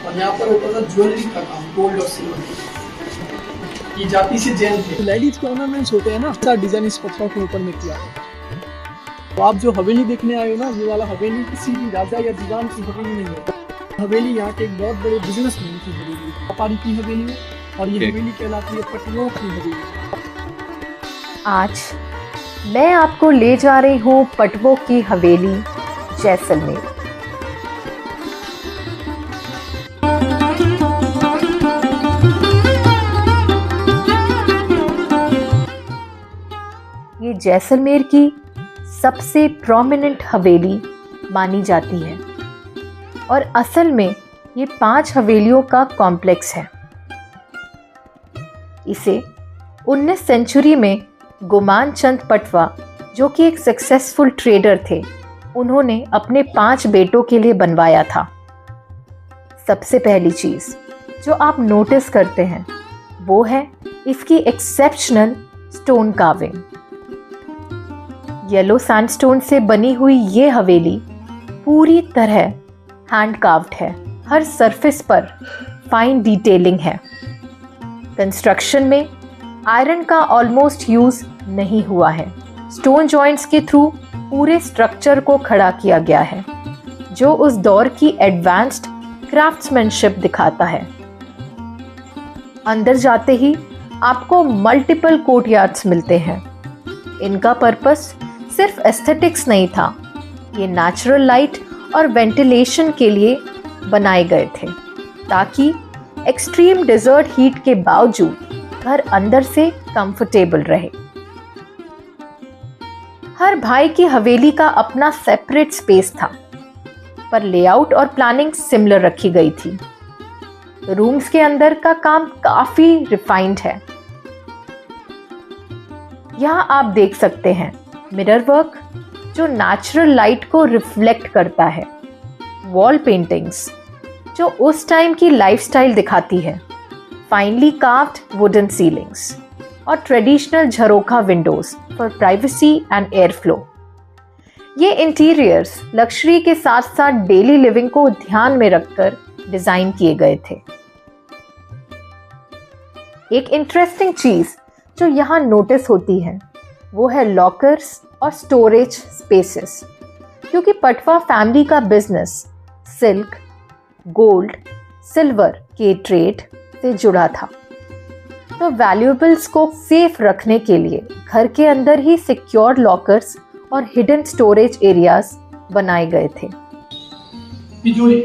और यहाँ पर होता था ज्वेलरी का काम, गोल्ड और सिल्वर। ये जाति से जैन थे। लेडीज के ऑर्नामेंट्स होते हैं ना, सारा डिजाइन इस पत्थरों के ऊपर में किया है। तो आप जो हवेली देखने आए हो ना, ये वाला हवेली किसी भी राजा या दीवान की हवेली नहीं है। हवेली यहाँ के एक बहुत बड़े बिजनेसमैन की हवेली, व्यापारी की हवेली है, और ये हवेली कहलाती है पटवों की हवेली। आज मैं आपको ले जा रही हूँ पटवों की हवेली जैसलमेर। ये जैसलमेर की सबसे प्रोमिनेंट हवेली मानी जाती है और असल में ये 5 हवेलियों का कॉम्प्लेक्स है। इसे 19वीं सेंचुरी में गुमान चंद पटवा, जो कि एक सक्सेसफुल ट्रेडर थे, उन्होंने अपने 5 बेटों के लिए बनवाया था। सबसे पहली चीज़ जो आप नोटिस करते हैं वो है इसकी exceptional stone carving. Yellow sandstone से बनी हुई ये हवेली पूरी तरह हैंड कार्व्ड है। हर सरफेस पर फाइन डिटेलिंग है। कंस्ट्रक्शन में आयरन का ऑलमोस्ट यूज नहीं हुआ है। स्टोन जॉइंट्स के थ्रू पूरे स्ट्रक्चर को खड़ा किया गया है, जो उस दौर की एडवांस्ड क्राफ्ट्समैनशिप दिखाता है। अंदर जाते ही आपको मल्टीपल कोर्टयार्ड्स मिलते हैं। इनका पर्पस सिर्फ एस्थेटिक्स नहीं था, ये नेचुरल लाइट और वेंटिलेशन के लिए बनाए गए थे, ताकि एक्सट्रीम डेजर्ट हीट के बावजूद घर अंदर से कंफर्टेबल रहे। हर भाई की हवेली का अपना सेपरेट स्पेस था, पर लेआउट और प्लानिंग सिमिलर रखी गई थी। रूम्स के अंदर का काम काफी रिफाइंड है। यहां आप देख सकते हैं मिरर वर्क, जो नेचुरल लाइट को रिफ्लेक्ट करता है, वॉल पेंटिंग्स जो उस टाइम की लाइफस्टाइल दिखाती है, फाइनली कार्व्ड वुडन सीलिंग्स और traditional jharokha windows for privacy and air flow. ये इंटीरियर्स लग्जरी के साथ साथ डेली लिविंग को ध्यान में रखकर डिजाइन किए गए थे। एक इंटरेस्टिंग चीज जो यहाँ नोटिस होती है वो है लॉकर्स और स्टोरेज स्पेसेस, क्योंकि पटवा फैमिली का बिजनेस सिल्क, गोल्ड, सिल्वर के ट्रेड से जुड़ा था। तो वैल्यूएबल्स को सेफ रखने के लिए घर के अंदर ही सिक्योर लॉकर्स और हिडन स्टोरेज एरियाज बनाए गए थे। तिजोरी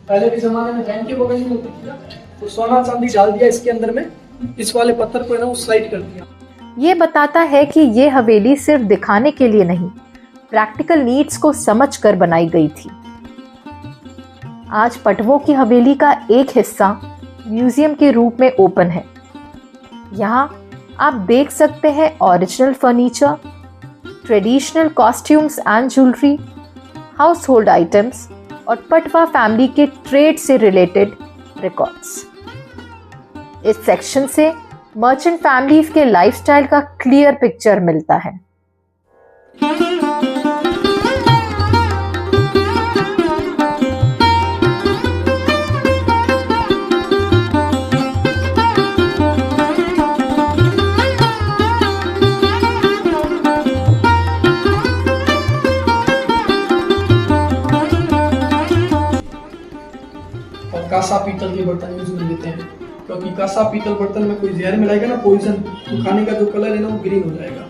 पहले के जमाने में बैंक के बगल में होती थी ना, तो सोना चांदी डाल दिया इसके अंदर में, इस वाले पत्थर को है ना वो स्लाइड कर दिया। ये बताता है कि ये हवेली सिर्फ दिखाने के लिए नहीं, प्रैक्टिकल नीड्स को समझकर बनाई गई थी। आज पटवों की हवेली का एक हिस्सा म्यूजियम के रूप में ओपन है। यहाँ आप देख सकते हैं original furniture, traditional costumes and jewellery, house hold items और पटवा फैमिली के ट्रेड से रिलेटेड रिकॉर्ड्स। इस सेक्शन से मर्चेंट फैमिलीज के लाइफस्टाइल का क्लियर पिक्चर मिलता है। और कांसा पीतल के बर्तन यूज में लेते हैं, क्योंकि कांसा पीतल बर्तन में कोई जहर मिलाएगा ना, पॉइजन, तो खाने का जो कलर है ना वो ग्रीन हो जाएगा,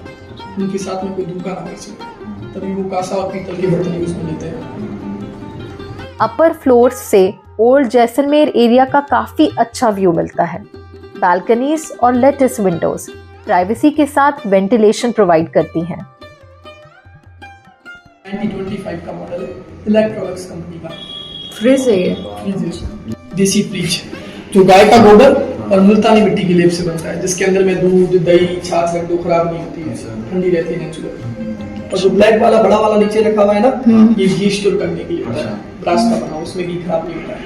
उनके साथ में कोई धोखा ना कर सके, तभी वो कांसा और पीतल के बर्तन यूज में लेते हैं। अपर फ्लोर से ओल्ड जैसलमेर एरिया का काफी अच्छा व्यू मिलता है। बालकनीज और लेटिस विंडोज प्राइवेसी के साथ वेंटिलेशन प्रोवाइड करती हैं। 1925 का मॉडल है, इलेक्ट्रॉनिक्स कंपनी का फ्रिज है ये। देसी फ्रिज जो गाय का गोबर और मुल्तानी मिट्टी की लेप से बनता है, जिसके अंदर में दूध, दही, छाछ रख दो, खराब नहीं होती है, ठंडी रहती है नेचुरल। और जो ब्लैक वाला बड़ा वाला नीचे रखा हुआ है ना, ये घी स्टोर करने के लिए होता है, ब्रास का बना, उसमें घी खराब नहीं होता है।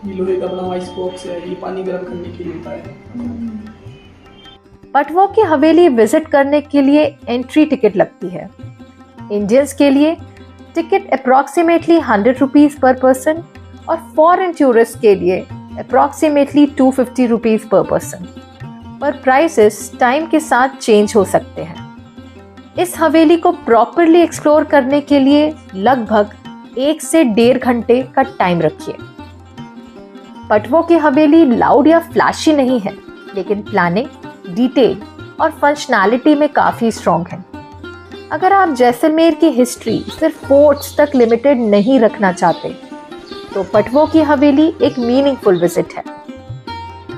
ये लोहे का बना हुआ आइस बॉक्स है, ये पानी गर्म करने के लिए होता है। पटवों की हवेली विजिट करने के लिए एंट्री टिकट लगती है। इंडियंस के लिए टिकट अप्रॉक्सीमेटली 100 रुपीज़ पर पर्सन और फॉरेन टूरिस्ट के लिए अप्रॉक्सीमेटली 250 रुपीज़ पर पर्सन। पर प्राइसेस टाइम के साथ चेंज हो सकते हैं। इस हवेली को प्रॉपरली एक्सप्लोर करने के लिए लगभग 1 से 1.5 घंटे का टाइम रखिए। पटवो की हवेली लाउड या फ्लैशी नहीं है, लेकिन प्लानिंग, डिटेल और फंक्शनैलिटी में काफ़ी स्ट्रॉन्ग है। अगर आप जैसलमेर की हिस्ट्री सिर्फ फोर्ट्स तक लिमिटेड नहीं रखना चाहते, तो पटवो की हवेली एक मीनिंगफुल विजिट है।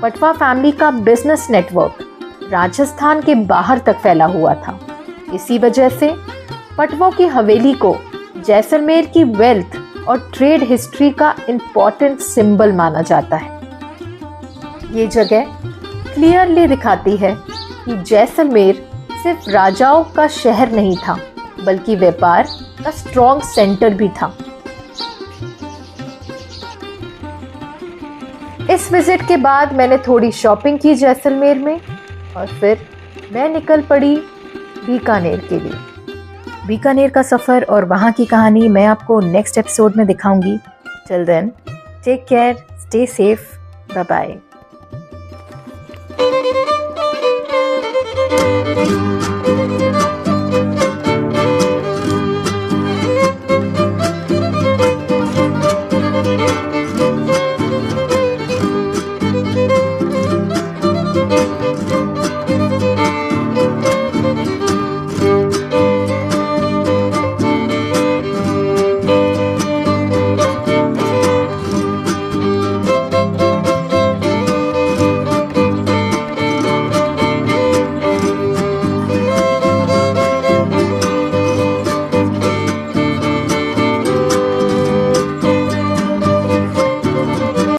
पटवा फैमिली का बिजनेस नेटवर्क राजस्थान के बाहर तक फैला हुआ था। इसी वजह से पटवो की हवेली को जैसलमेर की वेल्थ और ट्रेड हिस्ट्री का इम्पॉर्टेंट सिंबल माना जाता है। ये जगह क्लियरली दिखाती है कि जैसलमेर सिर्फ राजाओं का शहर नहीं था, बल्कि व्यापार का स्ट्रॉन्ग सेंटर भी था। इस विजिट के बाद मैंने थोड़ी शॉपिंग की जैसलमेर में और फिर मैं निकल पड़ी बीकानेर के लिए। बीकानेर का सफ़र और वहाँ की कहानी मैं आपको नेक्स्ट एपिसोड में दिखाऊंगी। Till then, take care, stay safe, bye bye.